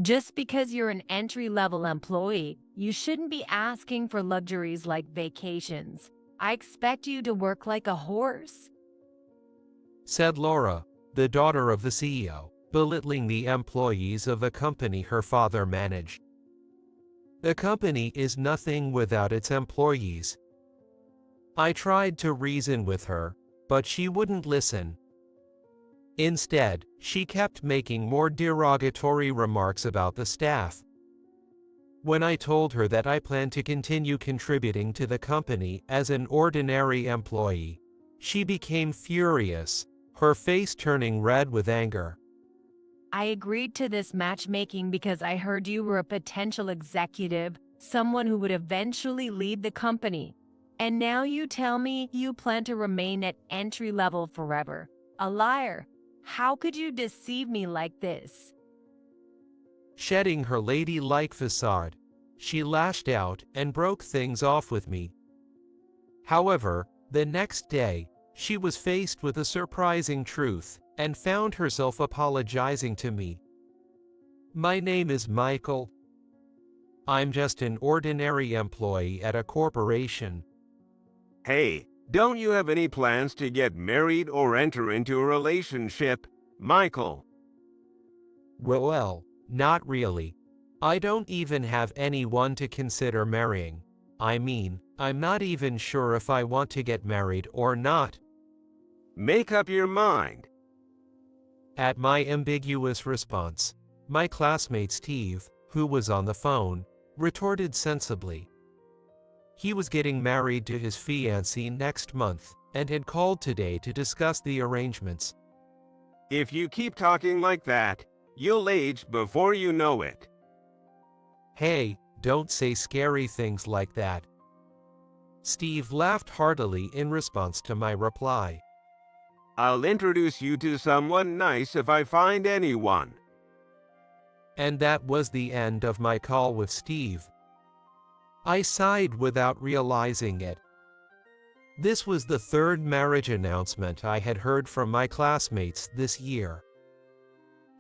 Just because you're an entry-level employee, you shouldn't be asking for luxuries like vacations. I expect you to work like a horse, said Laura, the daughter of the CEO, belittling the employees of a company her father managed. The company is nothing without its employees. I tried to reason with her, but she wouldn't listen. Instead, she kept making more derogatory remarks about the staff. When I told her that I planned to continue contributing to the company as an ordinary employee, she became furious, her face turning red with anger. I agreed to this matchmaking because I heard you were a potential executive, someone who would eventually lead the company. And now you tell me you plan to remain at entry level forever. A liar. How could you deceive me like this? Shedding her ladylike facade, she lashed out and broke things off with me. However, the next day, she was faced with a surprising truth and found herself apologizing to me. My name is Michael. I'm just an ordinary employee at a corporation. Hey, don't you have any plans to get married or enter into a relationship, Michael? Well, not really. I don't even have anyone to consider marrying. I mean, I'm not even sure if I want to get married or not. Make up your mind. At my ambiguous response, my classmate Steve, who was on the phone, retorted sensibly. He was getting married to his fiancée next month and had called today to discuss the arrangements. If you keep talking like that, you'll age before you know it. Hey, don't say scary things like that. Steve laughed heartily in response to my reply. I'll introduce you to someone nice if I find anyone. And that was the end of my call with Steve. I sighed without realizing it. This was the third marriage announcement I had heard from my classmates this year.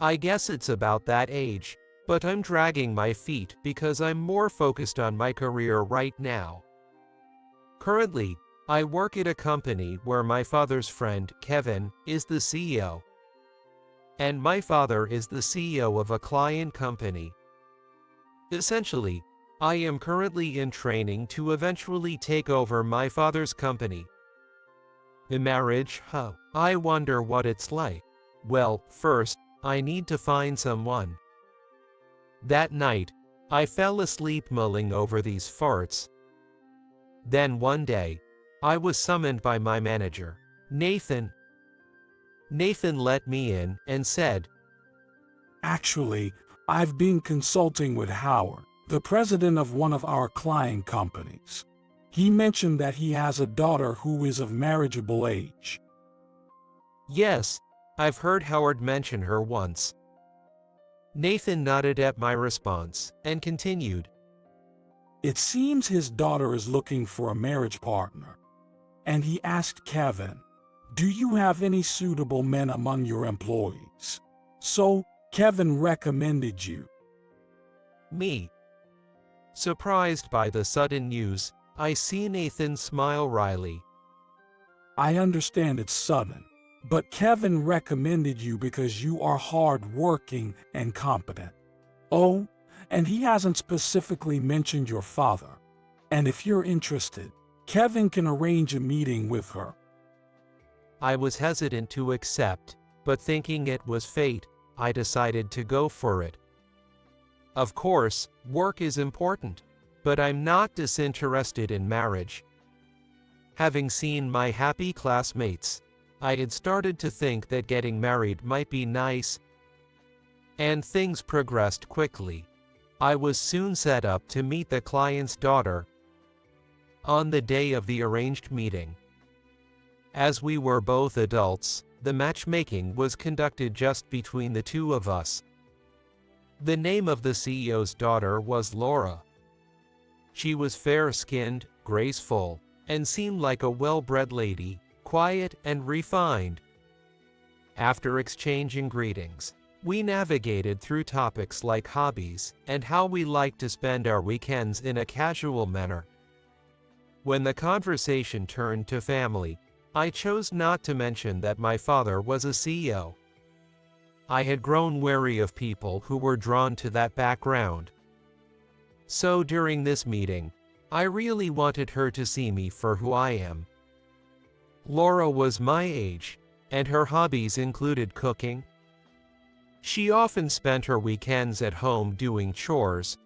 I guess it's about that age, but I'm dragging my feet because I'm more focused on my career right now. Currently, I work at a company where my father's friend, Kevin, is the CEO. And my father is the CEO of a client company. Essentially, I am currently in training to eventually take over my father's company. The marriage, I wonder what it's like. Well, first, I need to find someone. That night, I fell asleep mulling over these farts. Then one day, I was summoned by my manager, Nathan. Nathan let me in and said, "Actually, I've been consulting with Howard, the president of one of our client companies. He mentioned that he has a daughter who is of marriageable age." "Yes, I've heard Howard mention her once." Nathan nodded at my response and continued, "It seems his daughter is looking for a marriage partner. And he asked Kevin, 'Do you have any suitable men among your employees?' So, Kevin recommended you." Me. Surprised by the sudden news, I see Nathan smile wryly. "I understand it's sudden, but Kevin recommended you because you are hard-working and competent. Oh, and he hasn't specifically mentioned your father. And if you're interested, Kevin can arrange a meeting with her." I was hesitant to accept, but thinking it was fate, I decided to go for it. Of course, work is important, but I'm not disinterested in marriage. Having seen my happy classmates, I had started to think that getting married might be nice. And things progressed quickly. I was soon set up to meet the client's daughter on the day of the arranged meeting. As we were both adults, the matchmaking was conducted just between the two of us. The name of the CEO's daughter was Laura. She was fair-skinned, graceful, and seemed like a well-bred lady, quiet and refined. After exchanging greetings, We navigated through topics like hobbies and how we like to spend our weekends in a casual manner. When the conversation turned to family, I chose not to mention that my father was a CEO. I had grown wary of people who were drawn to that background. So during this meeting, I really wanted her to see me for who I am. Laura was my age, and her hobbies included cooking. She often spent her weekends at home doing chores.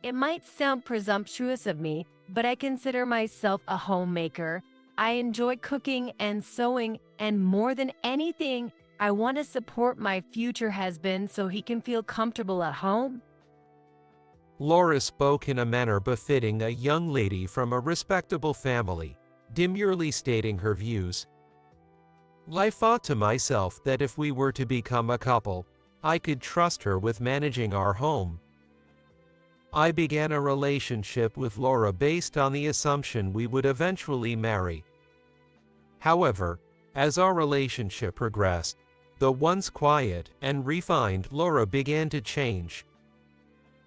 It might sound presumptuous of me, but I consider myself a homemaker. I enjoy cooking and sewing, and more than anything, I want to support my future husband so he can feel comfortable at home. Laura spoke in a manner befitting a young lady from a respectable family, demurely stating her views. I thought to myself that if we were to become a couple, I could trust her with managing our home. I began a relationship with Laura based on the assumption we would eventually marry. However, as our relationship progressed, the once quiet and refined Laura began to change.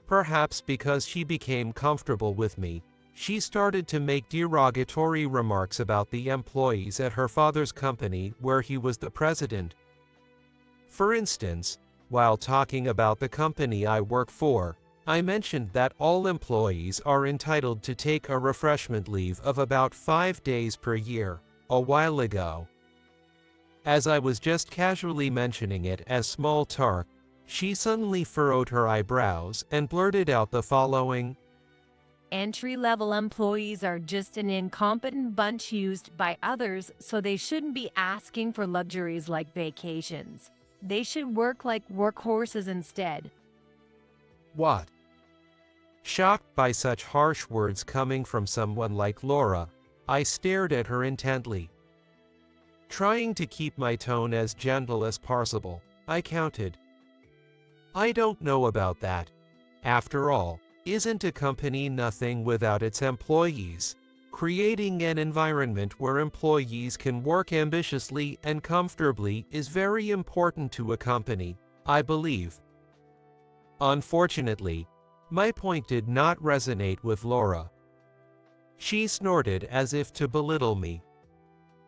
Perhaps because she became comfortable with me, she started to make derogatory remarks about the employees at her father's company where he was the president. For instance, while talking about the company I work for, I mentioned that all employees are entitled to take a refreshment leave of about 5 days per year, a while ago. As I was just casually mentioning it as small talk, she suddenly furrowed her eyebrows and blurted out the following: Entry-level employees are just an incompetent bunch used by others, so they shouldn't be asking for luxuries like vacations. They should work like workhorses instead. What? Shocked by such harsh words coming from someone like Laura, I stared at her intently. Trying to keep my tone as gentle as possible, I countered. I don't know about that. After all, isn't a company nothing without its employees? Creating an environment where employees can work ambitiously and comfortably is very important to a company, I believe. Unfortunately, my point did not resonate with Laura. She snorted as if to belittle me.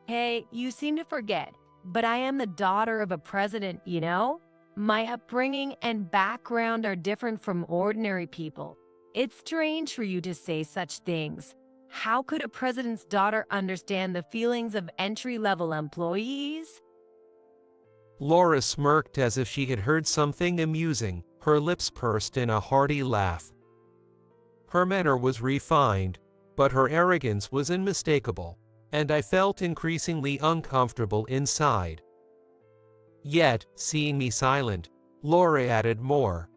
Hey, you seem to forget, but I am the daughter of a president, you know? My upbringing and background are different from ordinary people. It's strange for you to say such things. How could a president's daughter understand the feelings of entry-level employees? Laura smirked as if she had heard something amusing, her lips pursed in a hearty laugh. Her manner was refined, but her arrogance was unmistakable, and I felt increasingly uncomfortable inside. Yet, seeing me silent, Laura added more.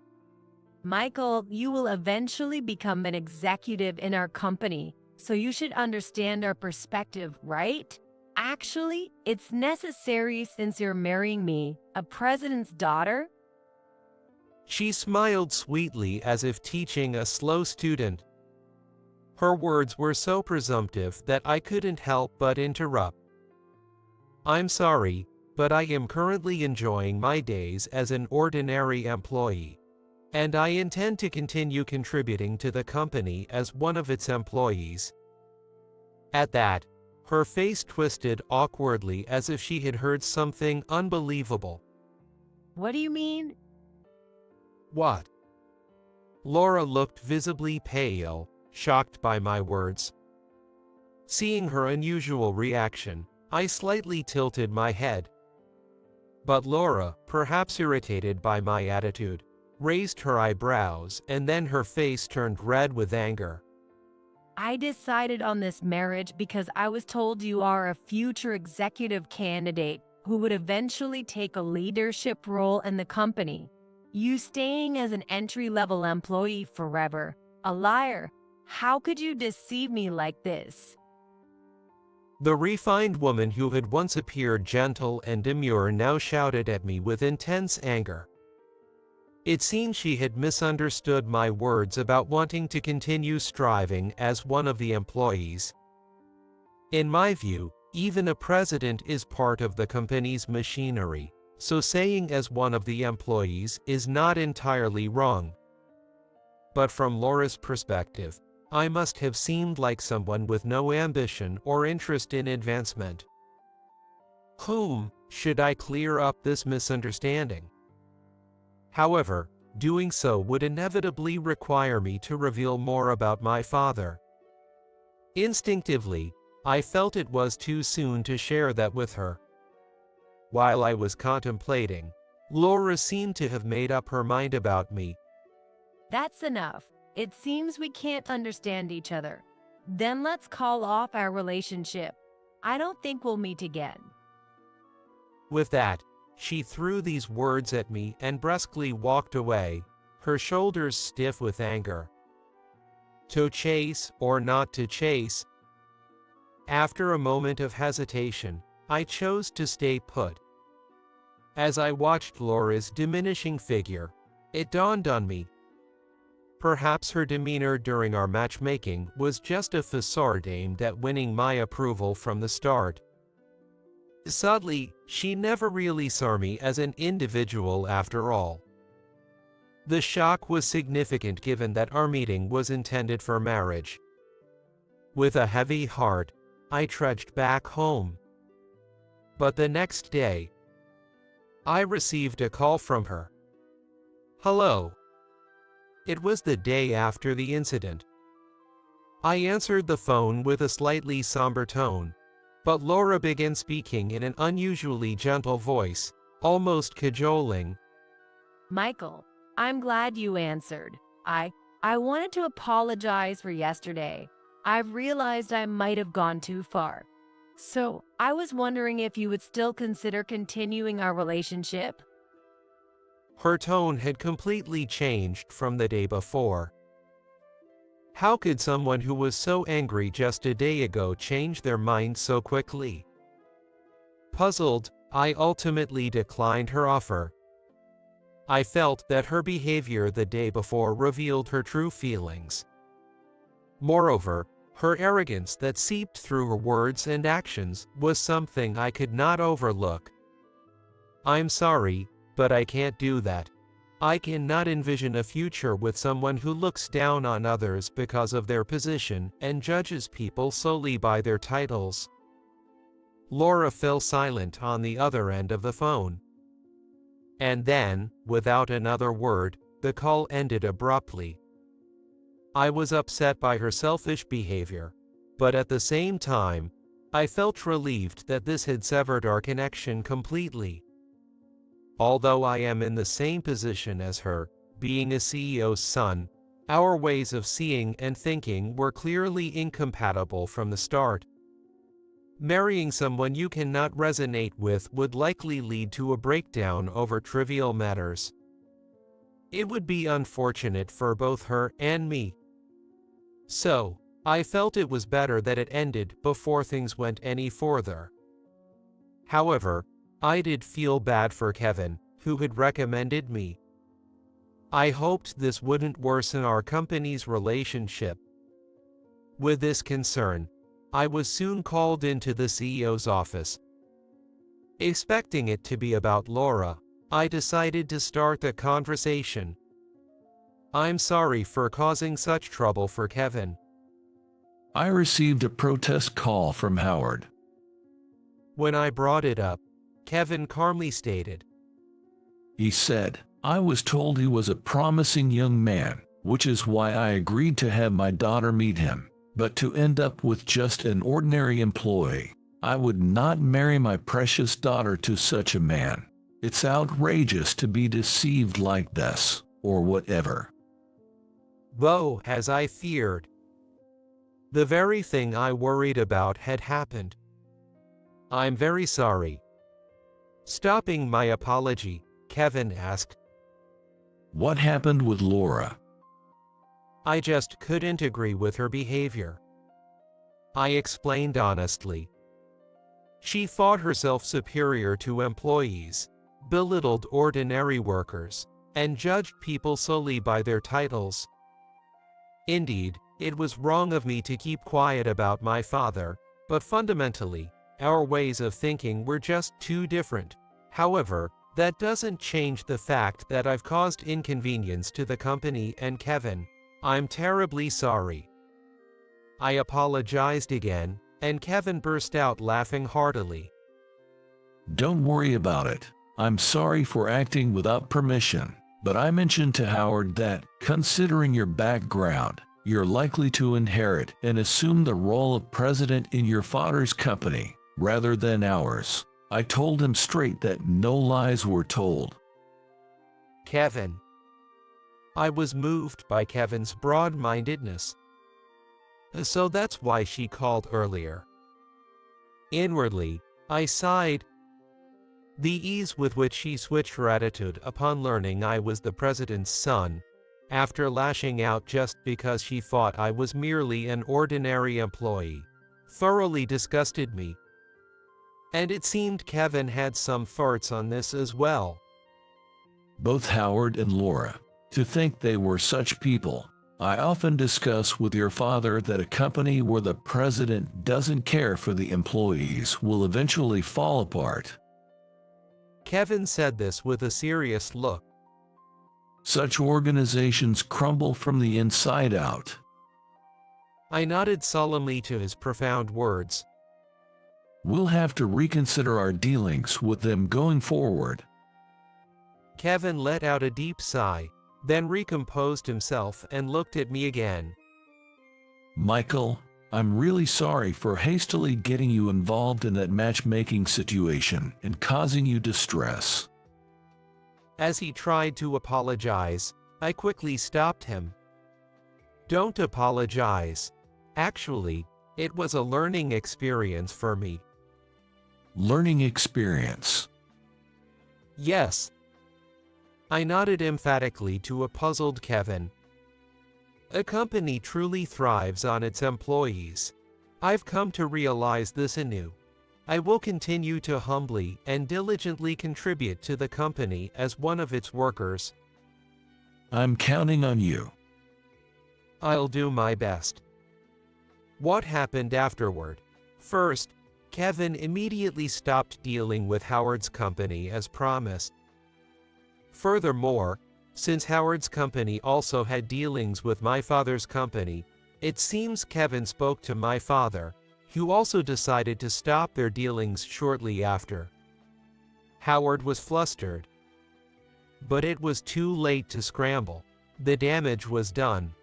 Michael, you will eventually become an executive in our company, so you should understand our perspective, right? Actually, it's necessary since you're marrying me, a president's daughter. She smiled sweetly as if teaching a slow student. Her words were so presumptive that I couldn't help but interrupt. I'm sorry, but I am currently enjoying my days as an ordinary employee, and I intend to continue contributing to the company as one of its employees. At that, her face twisted awkwardly as if she had heard something unbelievable. What do you mean? What? Laura looked visibly pale, shocked by my words. Seeing her unusual reaction, I slightly tilted my head. But Laura, perhaps irritated by my attitude, raised her eyebrows and then her face turned red with anger. I decided on this marriage because I was told you are a future executive candidate who would eventually take a leadership role in the company. You staying as an entry-level employee forever. A liar. How could you deceive me like this? The refined woman who had once appeared gentle and demure now shouted at me with intense anger. It seemed she had misunderstood my words about wanting to continue striving as one of the employees. In my view, even a president is part of the company's machinery, so saying as one of the employees is not entirely wrong. But from Laura's perspective, I must have seemed like someone with no ambition or interest in advancement. Whom should I clear up this misunderstanding? However, doing so would inevitably require me to reveal more about my father. Instinctively, I felt it was too soon to share that with her. While I was contemplating, Laura seemed to have made up her mind about me. That's enough. It seems we can't understand each other. Then let's call off our relationship. I don't think we'll meet again. With that, she threw these words at me and brusquely walked away, her shoulders stiff with anger. To chase or not to chase? After a moment of hesitation, I chose to stay put. As I watched Laura's diminishing figure, it dawned on me. Perhaps her demeanor during our matchmaking was just a facade aimed at winning my approval from the start. Sadly, she never really saw me as an individual after all. The shock was significant given that our meeting was intended for marriage. With a heavy heart, I trudged back home. But the next day, I received a call from her. Hello. It was the day after the incident. I answered the phone with a slightly somber tone, but Laura began speaking in an unusually gentle voice, almost cajoling. Michael, I'm glad you answered. I wanted to apologize for yesterday. I've realized I might have gone too far. So, I was wondering if you would still consider continuing our relationship? Her tone had completely changed from the day before. How could someone who was so angry just a day ago change their mind so quickly? Puzzled, I ultimately declined her offer. I felt that her behavior the day before revealed her true feelings. Moreover, her arrogance that seeped through her words and actions was something I could not overlook. I'm sorry, but I can't do that. I cannot envision a future with someone who looks down on others because of their position and judges people solely by their titles. Laura fell silent on the other end of the phone. And then, without another word, the call ended abruptly. I was upset by her selfish behavior, but at the same time, I felt relieved that this had severed our connection completely. Although I am in the same position as her, being a CEO's son, our ways of seeing and thinking were clearly incompatible from the start. Marrying someone you cannot resonate with would likely lead to a breakdown over trivial matters. It would be unfortunate for both her and me. So, I felt it was better that it ended before things went any further. However, I did feel bad for Kevin, who had recommended me. I hoped this wouldn't worsen our company's relationship. With this concern, I was soon called into the CEO's office. Expecting it to be about Laura, I decided to start the conversation. I'm sorry for causing such trouble for Kevin. I received a protest call from Howard. When I brought it up, Kevin calmly stated, He said, I was told he was a promising young man, which is why I agreed to have my daughter meet him, but to end up with just an ordinary employee. I would not marry my precious daughter to such a man. It's outrageous to be deceived like this, or whatever. Though, as I feared, the very thing I worried about had happened. I'm very sorry. Stopping my apology, Kevin asked, What happened with Laura? I just couldn't agree with her behavior. I explained honestly. She thought herself superior to employees, belittled ordinary workers, and judged people solely by their titles. Indeed, it was wrong of me to keep quiet about my father, but fundamentally, our ways of thinking were just too different. However, That doesn't change the fact that I've caused inconvenience to the company and Kevin. I'm terribly sorry. I apologized again, and Kevin burst out laughing heartily. Don't worry about it. I'm sorry for acting without permission, but I mentioned to Howard that, considering your background, you're likely to inherit and assume the role of president in your father's company, rather than ours. I told him straight that no lies were told. Kevin. I was moved by Kevin's broad-mindedness. So that's why she called earlier. Inwardly, I sighed. The ease with which she switched her attitude upon learning I was the president's son, after lashing out just because she thought I was merely an ordinary employee, thoroughly disgusted me. And it seemed Kevin had some thoughts on this as well. Both Howard and Laura. To think they were such people. I often discuss with your father that a company where the president doesn't care for the employees will eventually fall apart. Kevin said this with a serious look. Such organizations crumble from the inside out. I nodded solemnly to his profound words. We'll have to reconsider our dealings with them going forward. Kevin let out a deep sigh, then recomposed himself and looked at me again. Michael, I'm really sorry for hastily getting you involved in that matchmaking situation and causing you distress. As he tried to apologize, I quickly stopped him. Don't apologize. Actually, it was a learning experience for me. Learning experience. Yes. I nodded emphatically to a puzzled Kevin. A company truly thrives on its employees. I've come to realize this anew. I will continue to humbly and diligently contribute to the company as one of its workers. I'm counting on you. I'll do my best. What happened afterward? First, Kevin immediately stopped dealing with Howard's company as promised. Furthermore, since Howard's company also had dealings with my father's company, it seems Kevin spoke to my father, who also decided to stop their dealings shortly after. Howard was flustered. But it was too late to scramble. The damage was done.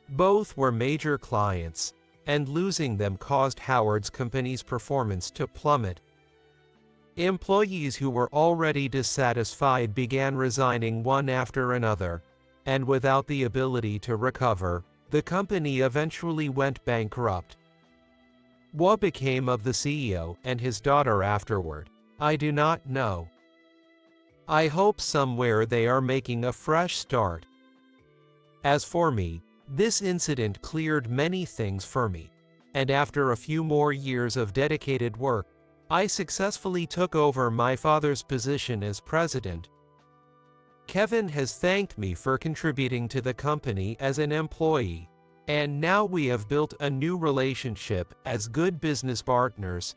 Both were major clients, and losing them caused Howard's company's performance to plummet. Employees who were already dissatisfied began resigning one after another, and without the ability to recover, the company eventually went bankrupt. What became of the CEO and his daughter afterward, I do not know. I hope somewhere they are making a fresh start. As for me, this incident cleared many things for me, and after a few more years of dedicated work, I successfully took over my father's position as president. Kevin has thanked me for contributing to the company as an employee, and now we have built a new relationship as good business partners.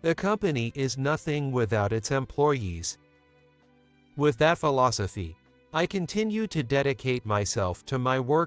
The company is nothing without its employees. With that philosophy, I continue to dedicate myself to my work